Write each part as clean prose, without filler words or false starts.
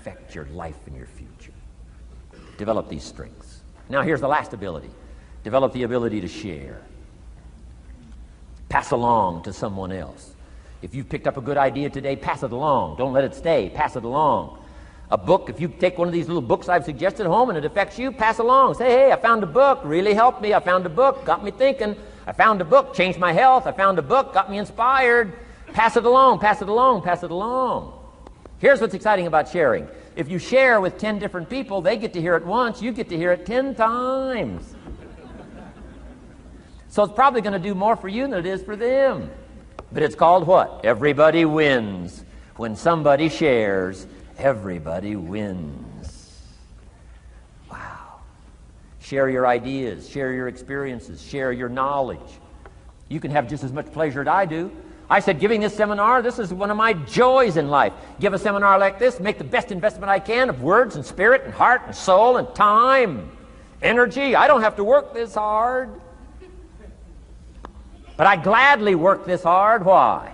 affect your life and your future. Develop these strengths. Now here's the last ability. Develop the ability to share. Pass along to someone else. If you've picked up a good idea today, pass it along. Don't let it stay. Pass it along. A book, if you take one of these little books I've suggested home and it affects you, pass along. Say, hey, I found a book, really helped me. I found a book, got me thinking. I found a book, changed my health. I found a book, got me inspired. Pass it along, pass it along, pass it along. Here's what's exciting about sharing. If you share with 10 different people, they get to hear it once, you get to hear it 10 times. So it's probably going to do more for you than it is for them. But it's called what? Everybody wins. When somebody shares, everybody wins. Wow. Share your ideas, share your experiences, share your knowledge. You can have just as much pleasure as I do. I said, giving this seminar, this is one of my joys in life. Give a seminar like this, make the best investment I can of words and spirit and heart and soul and time, energy. I don't have to work this hard. But I gladly work this hard. Why?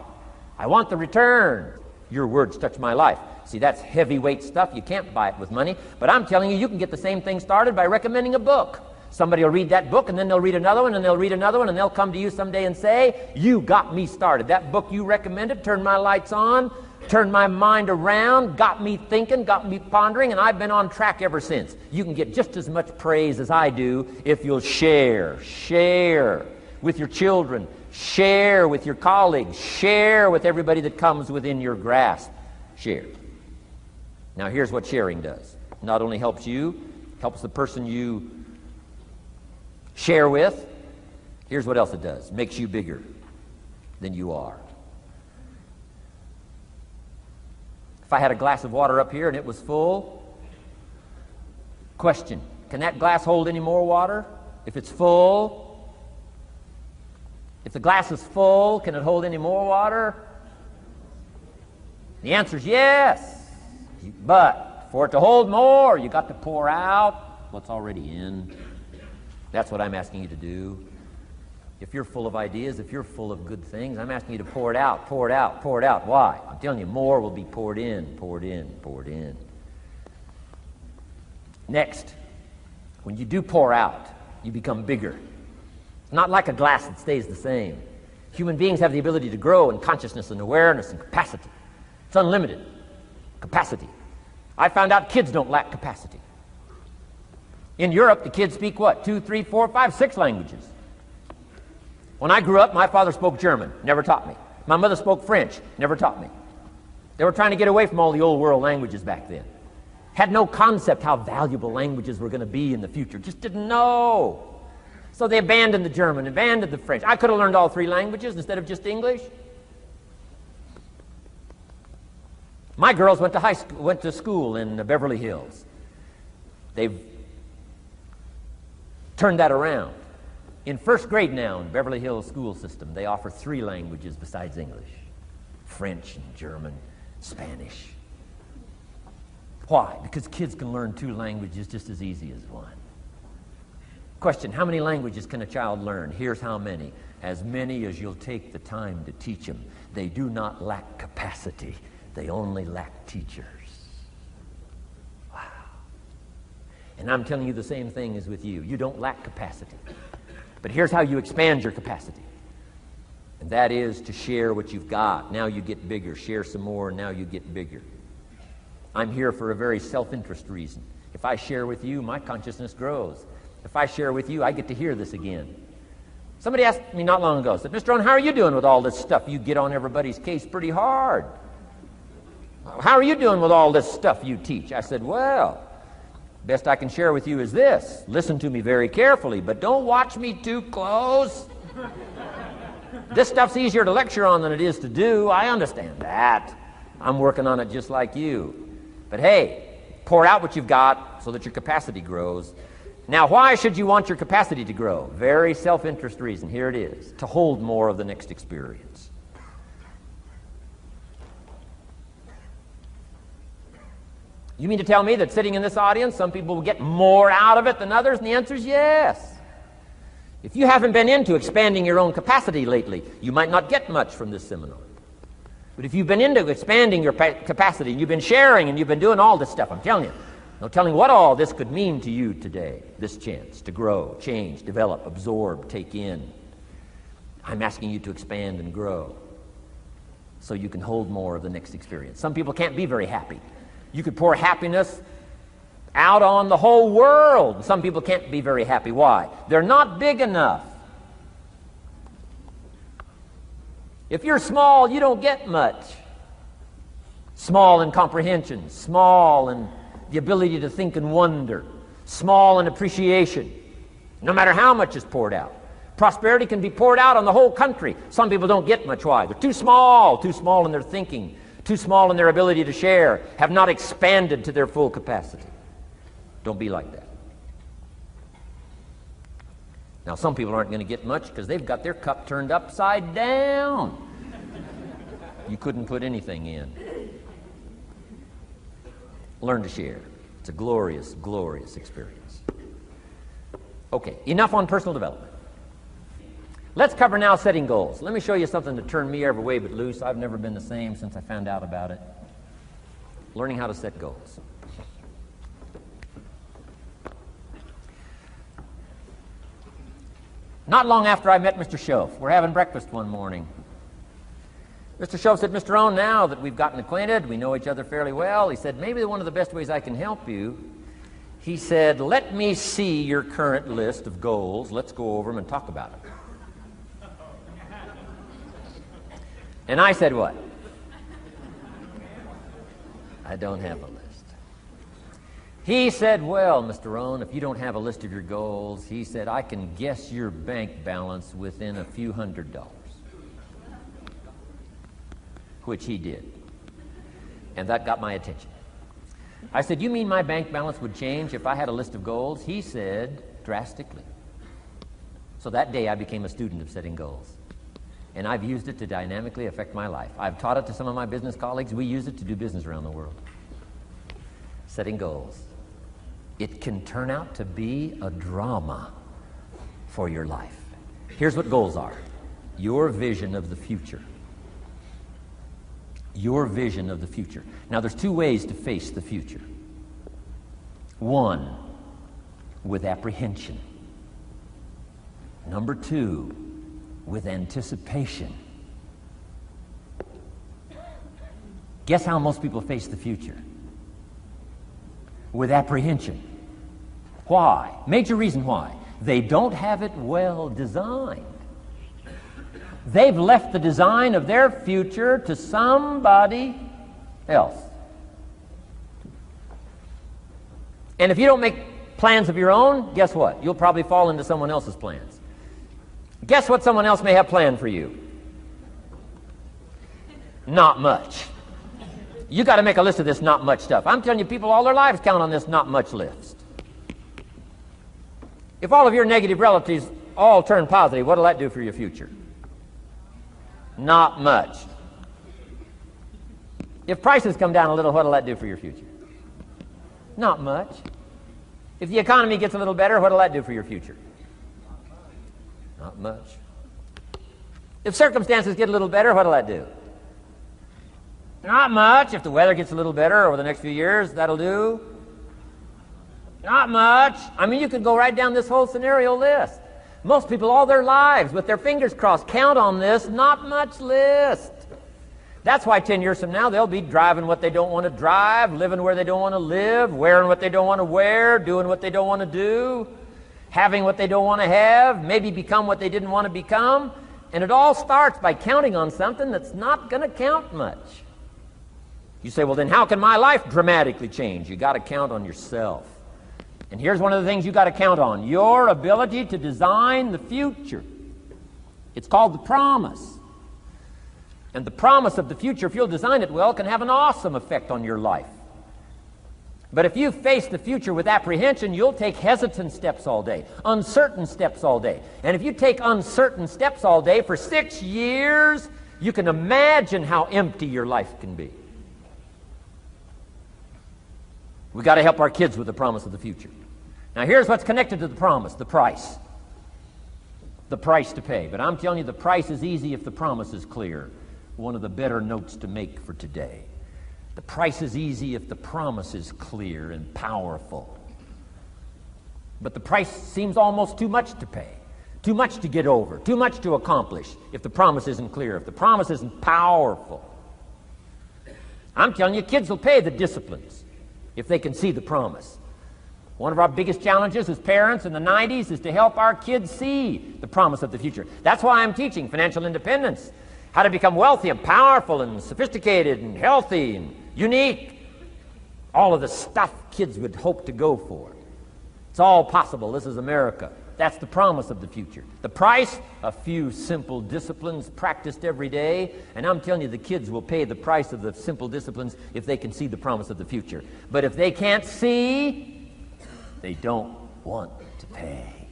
I want the return. Your words touch my life. See, that's heavyweight stuff. You can't buy it with money. But I'm telling you, you can get the same thing started by recommending a book. Somebody will read that book, and then they'll read another one, and they'll read another one, and they'll come to you someday and say, you got me started. That book you recommended turned my lights on, turned my mind around, got me thinking, got me pondering, and I've been on track ever since. You can get just as much praise as I do if you'll share. Share with your children. Share with your colleagues. Share with everybody that comes within your grasp. Share. Now here's what sharing does. It not only helps you, helps the person you share with. Here's what else it does. Makes you bigger than you are. If I had a glass of water up here and it was full, question, can that glass hold any more water? If it's full, if the glass is full, can it hold any more water? The answer is yes. But for it to hold more, you got to pour out what's already in. That's what I'm asking you to do. If you're full of ideas, if you're full of good things, I'm asking you to pour it out, pour it out, pour it out. Why? I'm telling you, more will be poured in, poured in, poured in. Next, when you do pour out, you become bigger. It's not like a glass that stays the same. Human beings have the ability to grow in consciousness and awareness and capacity. It's unlimited capacity. I found out kids don't lack capacity. In Europe, the kids speak what? 2, 3, 4, 5, 6 languages. When I grew up, my father spoke German, never taught me. My mother spoke French, never taught me. They were trying to get away from all the old world languages back then. Had no concept how valuable languages were going to be in the future. Just didn't know. So they abandoned the German, abandoned the French. I could have learned all 3 languages instead of just English. My girls went to school in Beverly Hills. They've turned that around. In first grade now in Beverly Hills school system, they offer 3 languages besides English. French and German, Spanish. Why? Because kids can learn 2 languages just as easy as 1. Question, how many languages can a child learn? Here's how many. As many as you'll take the time to teach them. They do not lack capacity. They only lack teachers. Wow. And I'm telling you the same thing is with you. You don't lack capacity. But here's how you expand your capacity. And that is to share what you've got. Now you get bigger. Share some more, and now you get bigger. I'm here for a very self-interest reason. If I share with you, my consciousness grows. If I share with you, I get to hear this again. Somebody asked me not long ago, said, Mr. Owen, how are you doing with all this stuff? You get on everybody's case pretty hard. How are you doing with all this stuff you teach? I said, well, best I can share with you is this. Listen to me very carefully, but don't watch me too close. This stuff's easier to lecture on than it is to do. I understand that. I'm working on it just like you. But hey, pour out what you've got so that your capacity grows. Now, why should you want your capacity to grow? Very self-interest reason. Here it is. To hold more of the next experience. You mean to tell me that sitting in this audience, some people will get more out of it than others? And the answer is yes. If you haven't been into expanding your own capacity lately, you might not get much from this seminar. But if you've been into expanding your capacity, and you've been sharing, and you've been doing all this stuff, I'm telling you, no telling what all this could mean to you today, this chance to grow, change, develop, absorb, take in. I'm asking you to expand and grow so you can hold more of the next experience. Some people can't be very happy. You could pour happiness out on the whole world. Some people can't be very happy. Why? They're not big enough. If you're small, you don't get much. Small in comprehension, small in the ability to think and wonder, small in appreciation, no matter how much is poured out. Prosperity can be poured out on the whole country. Some people don't get much. Why? They're too small in their thinking, too small in their ability to share, have not expanded to their full capacity. Don't be like that. Now, some people aren't going to get much because they've got their cup turned upside down. You couldn't put anything in. Learn to share. It's a glorious, glorious experience. Okay, enough on personal development. Let's cover now setting goals. Let me show you something that turned me every way but loose. I've never been the same since I found out about it. Learning how to set goals. Not long after I met Mr. Schoaf, we're having breakfast one morning. Mr. Schoaf said, Mr. Owen, now that we've gotten acquainted, we know each other fairly well, he said, maybe one of the best ways I can help you, he said, let me see your current list of goals. Let's go over them and talk about it. And I said, what? I don't have a list. He said, well, Mr. Owen, if you don't have a list of your goals, he said, I can guess your bank balance within a few $100s. Which he did. And that got my attention. I said, you mean my bank balance would change if I had a list of goals? He said, drastically. So that day I became a student of setting goals. And I've used it to dynamically affect my life. I've taught it to some of my business colleagues. We use it to do business around the world. Setting goals. It can turn out to be a drama for your life. Here's what goals are. Your vision of the future. Your vision of the future. Now, there's two ways to face the future. One, with apprehension. Number two, with anticipation. Guess how most people face the future? With apprehension. Why? Major reason why. They don't have it well designed. They've left the design of their future to somebody else. And if you don't make plans of your own, guess what? You'll probably fall into someone else's plans. Guess what someone else may have planned for you? Not much. You got to make a list of this not much stuff. I'm telling you, people all their lives count on this not much list. If all of your negative relatives all turn positive, what'll that do for your future? Not much. If prices come down a little, what'll that do for your future? Not much. If the economy gets a little better, what'll that do for your future? Not much. If circumstances get a little better, what'll that do? Not much. If the weather gets a little better over the next few years, that'll do. Not much. I mean, you could go right down this whole scenario list. Most people all their lives, with their fingers crossed, count on this not much list. That's why 10 years from now, they'll be driving what they don't want to drive, living where they don't want to live, wearing what they don't want to wear, doing what they don't want to do, having what they don't want to have, maybe become what they didn't want to become. And it all starts by counting on something that's not going to count much. You say, well, then how can my life dramatically change? You got to count on yourself. And here's one of the things you got to count on. Your ability to design the future. It's called the promise. And the promise of the future, if you'll design it well, can have an awesome effect on your life. But if you face the future with apprehension, you'll take hesitant steps all day, uncertain steps all day. And if you take uncertain steps all day for 6 years, you can imagine how empty your life can be. We've got to help our kids with the promise of the future. Now here's what's connected to the promise, the price. The price to pay. But I'm telling you, the price is easy if the promise is clear. one of the better notes to make for today. The price is easy if the promise is clear and powerful. But the price seems almost too much to pay, too much to get over, too much to accomplish if the promise isn't clear, if the promise isn't powerful. I'm telling you, kids will pay the disciplines if they can see the promise. One of our biggest challenges as parents in the 90s is to help our kids see the promise of the future. That's why I'm teaching financial independence, how to become wealthy and powerful and sophisticated and healthy and unique. All of the stuff kids would hope to go for. It's all possible. This is America. That's the promise of the future. The price, a few simple disciplines practiced every day. And I'm telling you, the kids will pay the price of the simple disciplines if they can see the promise of the future. But if they can't see, they don't want to pay.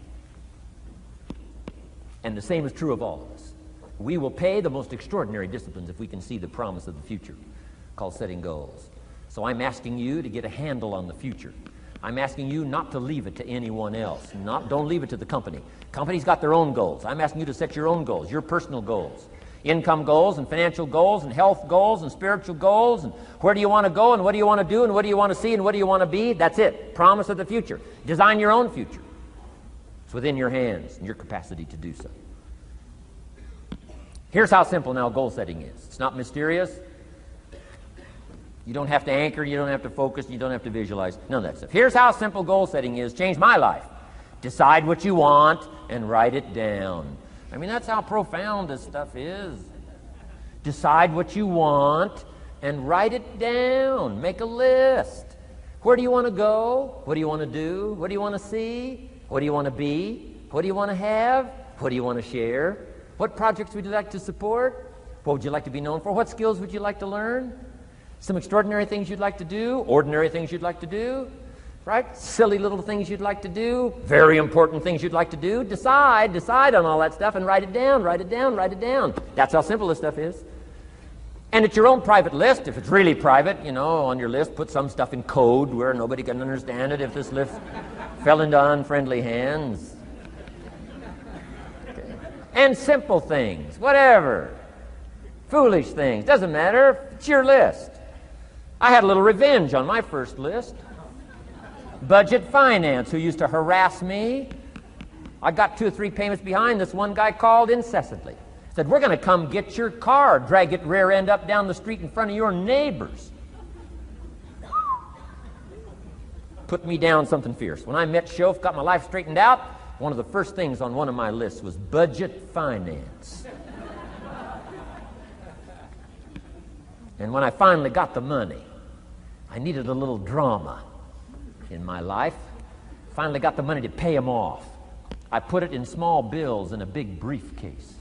And the same is true of all of us. We will pay the most extraordinary disciplines if we can see the promise of the future, called setting goals. So I'm asking you to get a handle on the future. I'm asking you not to leave it to anyone else. Don't leave it to the company. Company's got their own goals. I'm asking you to set your own goals, your personal goals. Income goals and financial goals and health goals and spiritual goals and where do you want to go and what do you want to do and what do you want to see and what do you want to be. That's it. Promise of the future. Design your own future. It's within your hands and your capacity to do so. Here's how simple now goal setting is. It's not mysterious. You don't have to anchor, you don't have to focus, you don't have to visualize, none of that stuff. Here's how simple goal setting is. Changed my life. Decide what you want and write it down. I mean, that's how profound this stuff is. Decide what you want and write it down. Make a list. Where do you want to go? What do you want to do? What do you want to see? What do you want to be? What do you want to have? What do you want to share? What projects would you like to support? What would you like to be known for? What skills would you like to learn? Some extraordinary things you'd like to do, ordinary things you'd like to do, right? Silly little things you'd like to do, very important things you'd like to do. Decide on all that stuff and write it down, write it down, write it down. That's how simple this stuff is. And it's your own private list. If it's really private, you know, on your list, put some stuff in code where nobody can understand it if this list fell into unfriendly hands. Okay. And simple things, whatever. Foolish things, doesn't matter. It's your list. I had a little revenge on my first list. Budget finance, who used to harass me. I got 2 or 3 payments behind. This one guy called incessantly. Said, we're going to come get your car, drag it rear end up down the street in front of your neighbors. Put me down something fierce. When I met Shof, got my life straightened out, one of the first things on one of my lists was budget finance. And when I finally got the money, I needed a little drama in my life. Finally got the money to pay him off. I put it in small bills in a big briefcase.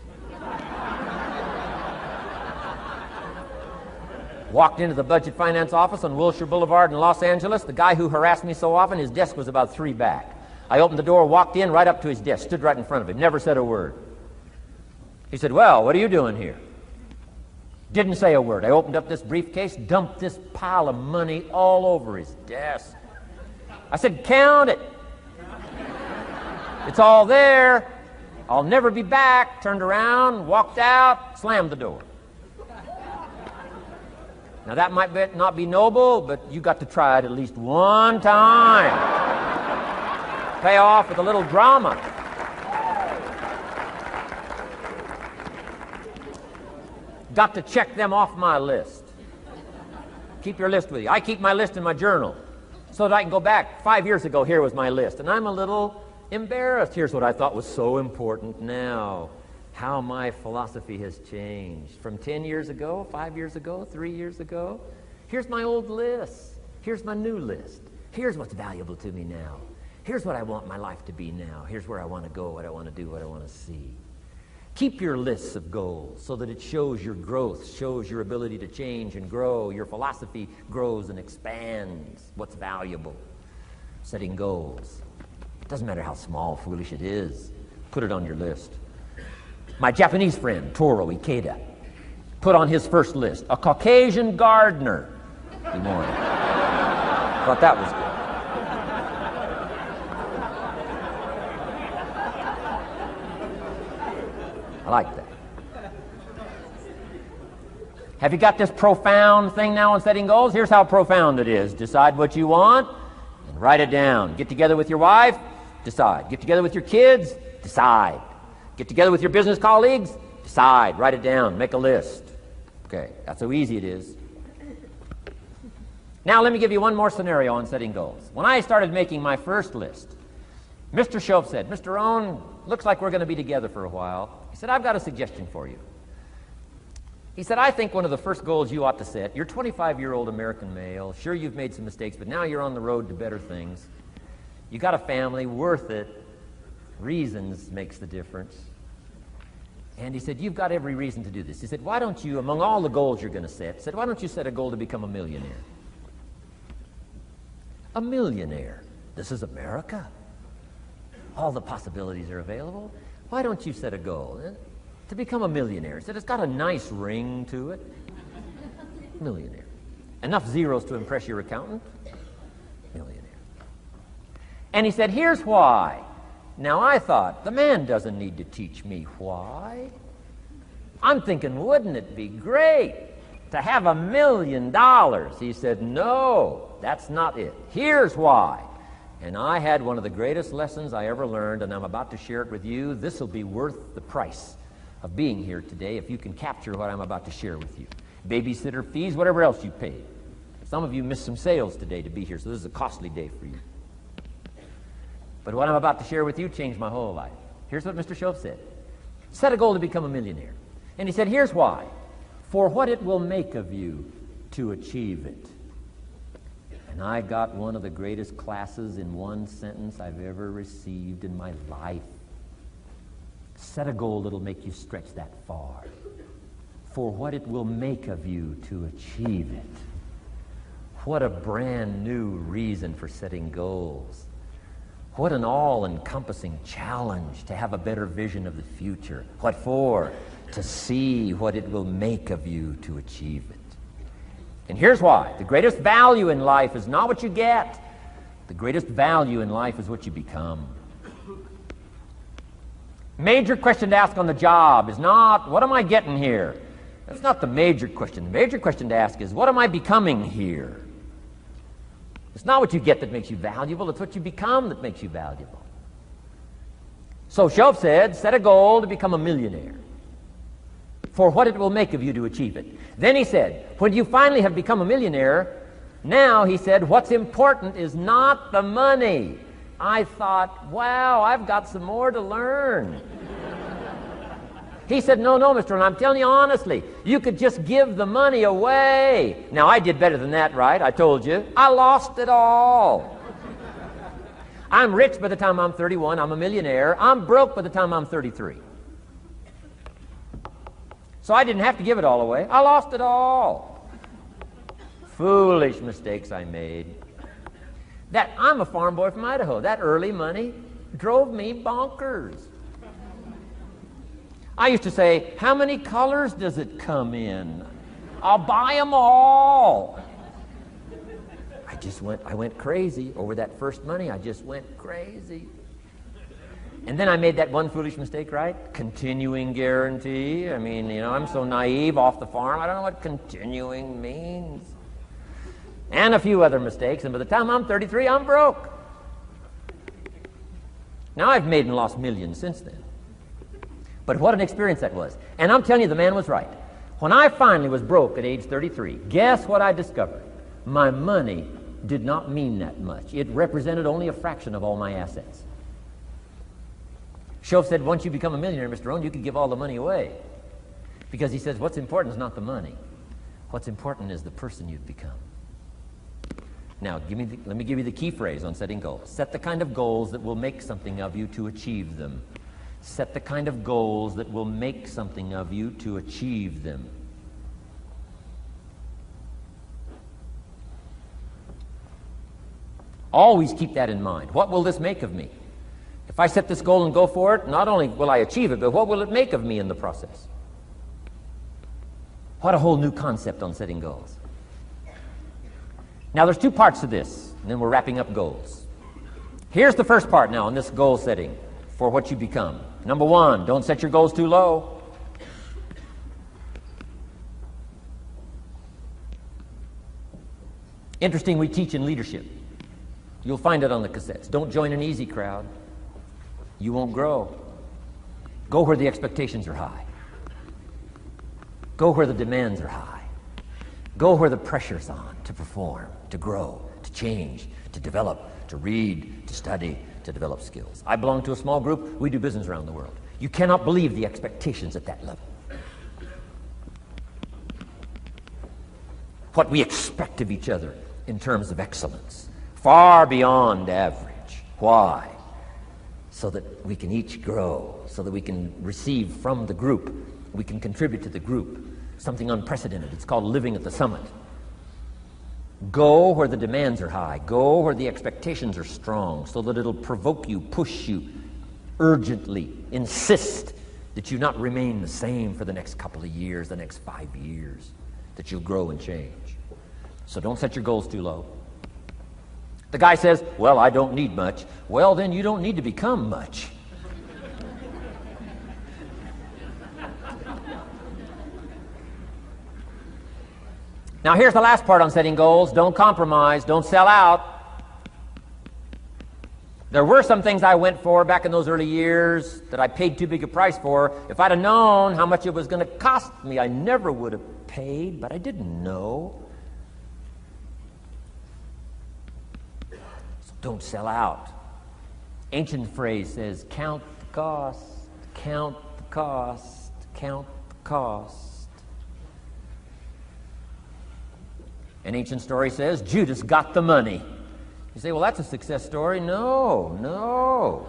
Walked into the budget finance office on Wilshire Boulevard in Los Angeles. The guy who harassed me so often, his desk was about 3 back. I opened the door, walked in, right up to his desk, stood right in front of him, never said a word. He said, well, what are you doing here? Didn't say a word. I opened up this briefcase, dumped this pile of money all over his desk. I said, count it. It's all there. I'll never be back. Turned around, walked out, slammed the door. Now that might not be noble, but you got to try it at least one time. Pay off with a little drama. Got to check them off my list. Keep your list with you. I keep my list in my journal so that I can go back. 5 years ago, here was my list. And I'm a little embarrassed. Here's what I thought was so important now. How my philosophy has changed. From 10 years ago, 5 years ago, 3 years ago. Here's my old list. Here's my new list. Here's what's valuable to me now. Here's what I want my life to be now. Here's where I want to go, what I want to do, what I want to see. Keep your lists of goals so that it shows your growth, shows your ability to change and grow. Your philosophy grows and expands what's valuable. Setting goals. It doesn't matter how small, foolish it is. Put it on your list. My Japanese friend, Toro Ikeda, put on his first list, a Caucasian gardener. He wanted. Thought that was good. I like that. Have you got this profound thing now on setting goals? Here's how profound it is. Decide what you want and write it down. Get together with your wife, decide. Get together with your kids, decide. Get together with your business colleagues, decide. Write it down. Make a list. Okay, that's how easy it is. Now let me give you one more scenario on setting goals. When I started making my first list, Mr. Shope said, Mr. Rohn, looks like we're going to be together for a while. He said, I've got a suggestion for you. He said, I think one of the first goals you ought to set, you're a 25-year-old American male, sure you've made some mistakes, but now you're on the road to better things. You got a family, worth it. Reasons makes the difference. And he said, you've got every reason to do this. He said, why don't you, among all the goals you're going to set, he said, why don't you set a goal to become a millionaire? A millionaire. This is America. All the possibilities are available. Why don't you set a goal to become a millionaire? He said, it's got a nice ring to it. Millionaire. Enough zeros to impress your accountant? Millionaire. And he said, here's why. Now I thought, the man doesn't need to teach me why. I'm thinking, wouldn't it be great to have $1 million? He said, no, that's not it. Here's why. And I had one of the greatest lessons I ever learned, and I'm about to share it with you. This will be worth the price of being here today if you can capture what I'm about to share with you. Babysitter fees, whatever else you paid. Some of you missed some sales today to be here, so this is a costly day for you. But what I'm about to share with you changed my whole life. Here's what Mr. Shope said. Set a goal to become a millionaire. And he said, here's why. For what it will make of you to achieve it. And I got one of the greatest classes in one sentence I've ever received in my life. Set a goal that'll make you stretch that far. For what it will make of you to achieve it. What a brand new reason for setting goals. What an all-encompassing challenge to have a better vision of the future. What for? To see what it will make of you to achieve it. And here's why. The greatest value in life is not what you get. The greatest value in life is what you become. Major question to ask on the job is not, what am I getting here? That's not the major question. The major question to ask is, what am I becoming here? It's not what you get that makes you valuable, it's what you become that makes you valuable. So Shope said, set a goal to become a millionaire. For what it will make of you to achieve it. Then he said, when you finally have become a millionaire, now, he said, what's important is not the money. I thought, wow, I've got some more to learn. He said, no, Mr. Rohn, I'm telling you honestly, you could just give the money away. Now, I did better than that, right? I told you. I lost it all. I'm rich by the time I'm 31. I'm a millionaire. I'm broke by the time I'm 33. So I didn't have to give it all away. I lost it all. Foolish mistakes I made. I'm a farm boy from Idaho. That early money drove me bonkers. I used to say, how many colors does it come in? I'll buy them all. I went crazy over that first money. I just went crazy. And then I made that one foolish mistake, right? Continuing guarantee. I mean, I'm so naive off the farm. I don't know what continuing means. And a few other mistakes. And by the time I'm 33, I'm broke. Now I've made and lost millions since then. But what an experience that was. And I'm telling you, the man was right. When I finally was broke at age 33, guess what I discovered? My money did not mean that much. It represented only a fraction of all my assets. Shope said, once you become a millionaire, Mr. Rohn, you can give all the money away. Because he says, what's important is not the money. What's important is the person you've become. Now, let me give you the key phrase on setting goals. Set the kind of goals that will make something of you to achieve them. Set the kind of goals that will make something of you to achieve them. Always keep that in mind. What will this make of me? If I set this goal and go for it, not only will I achieve it, but what will it make of me in the process? What a whole new concept on setting goals. Now, there's two parts to this, and then we're wrapping up goals. Here's the first part now on this goal setting for what you become. Number one, don't set your goals too low. Interesting, we teach in leadership. You'll find it on the cassettes. Don't join an easy crowd. You won't grow. Go where the expectations are high. Go where the demands are high. Go where the pressure's on to perform, to grow, to change, to develop, to read, to study, to develop skills. I belong to a small group. We do business around the world. You cannot believe the expectations at that level. What we expect of each other in terms of excellence, far beyond average. Why? So that we can each grow, so that we can receive from the group, we can contribute to the group, something unprecedented. It's called living at the summit. Go where the demands are high. Go where the expectations are strong, so that it'll provoke you, push you, urgently insist that you not remain the same for the next couple of years, the next 5 years, that you'll grow and change. So don't set your goals too low. The guy says, well, I don't need much. Well, then you don't need to become much. Now, here's the last part on setting goals. Don't compromise. Don't sell out. There were some things I went for back in those early years that I paid too big a price for. If I'd have known how much it was going to cost me, I never would have paid, but I didn't know. So don't sell out. Ancient phrase says, count the cost, count the cost, count the cost. An ancient story says, Judas got the money. You say, well, that's a success story. No, no.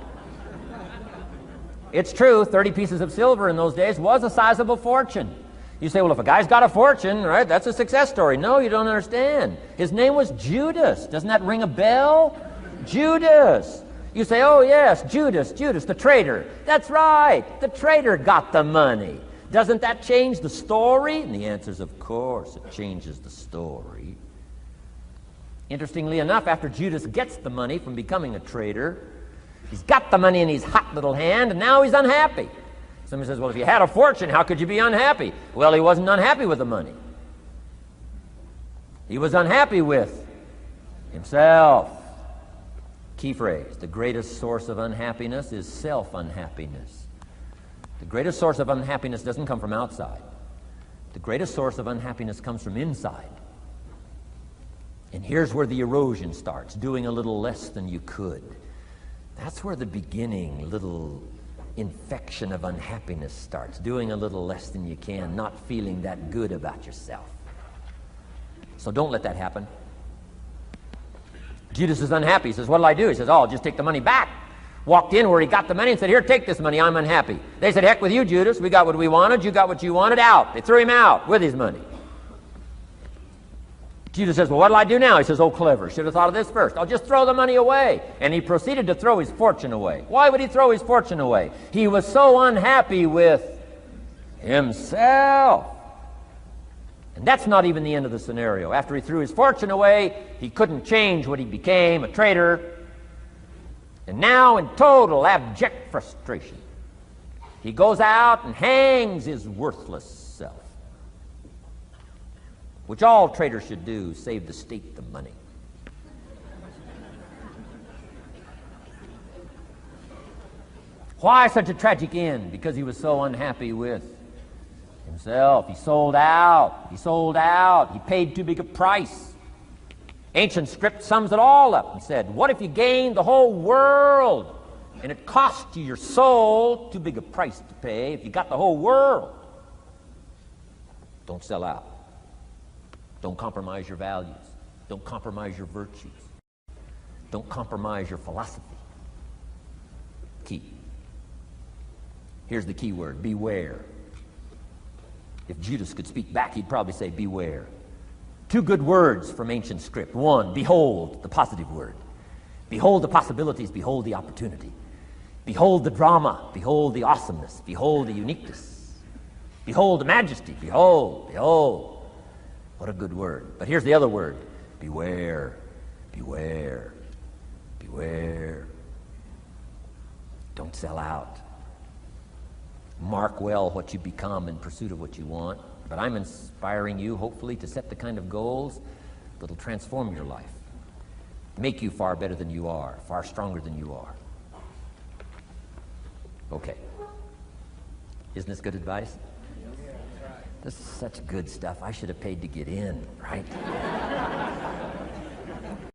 It's true, 30 pieces of silver in those days was a sizable fortune. You say, well, if a guy's got a fortune, right, that's a success story. No, you don't understand. His name was Judas. Doesn't that ring a bell? Judas. You say, oh, yes, Judas, the traitor. That's right, the traitor got the money. Doesn't that change the story? And the answer is, of course, it changes the story. Interestingly enough, after Judas gets the money from becoming a traitor, he's got the money in his hot little hand, and now he's unhappy. Somebody says, well, if you had a fortune, how could you be unhappy? Well, he wasn't unhappy with the money. He was unhappy with himself. Key phrase, the greatest source of unhappiness is self-unhappiness. The greatest source of unhappiness doesn't come from outside. The greatest source of unhappiness comes from inside. And here's where the erosion starts, doing a little less than you could. That's where the beginning little infection of unhappiness starts, doing a little less than you can, not feeling that good about yourself. So don't let that happen. Judas is unhappy. He says, what'll I do? He says, oh, I'll just take the money back. Walked in where he got the money and said, here, take this money, I'm unhappy. They said, heck with you, Judas. We got what we wanted, you got what you wanted, out. They threw him out with his money. Judas says, well, what'll I do now? He says, oh, clever, should have thought of this first. I'll just throw the money away. And he proceeded to throw his fortune away. Why would he throw his fortune away? He was so unhappy with himself. And that's not even the end of the scenario. After he threw his fortune away, he couldn't change what he became, a traitor. And now, in total abject frustration, he goes out and hangs his worthless self, which all traitors should do, save the state the money. Why such a tragic end? Because he was so unhappy with himself. He sold out. He sold out. He paid too big a price. Ancient script sums it all up and said, what if you gained the whole world and it cost you your soul? Too big a price to pay if you got the whole world. Don't sell out. Don't compromise your values. Don't compromise your virtues. Don't compromise your philosophy. Key. Here's the key word, beware. If Judas could speak back, he'd probably say beware. Two good words from ancient script. One, behold, the positive word. Behold the possibilities, behold the opportunity. Behold the drama, behold the awesomeness, behold the uniqueness. Behold the majesty, behold, behold. What a good word. But here's the other word. Beware, beware, beware. Don't sell out. Mark well what you become in pursuit of what you want. But I'm inspiring you, hopefully, to set the kind of goals that'll transform your life, make you far better than you are, far stronger than you are. Okay. Isn't this good advice? This is such good stuff. I should have paid to get in, right?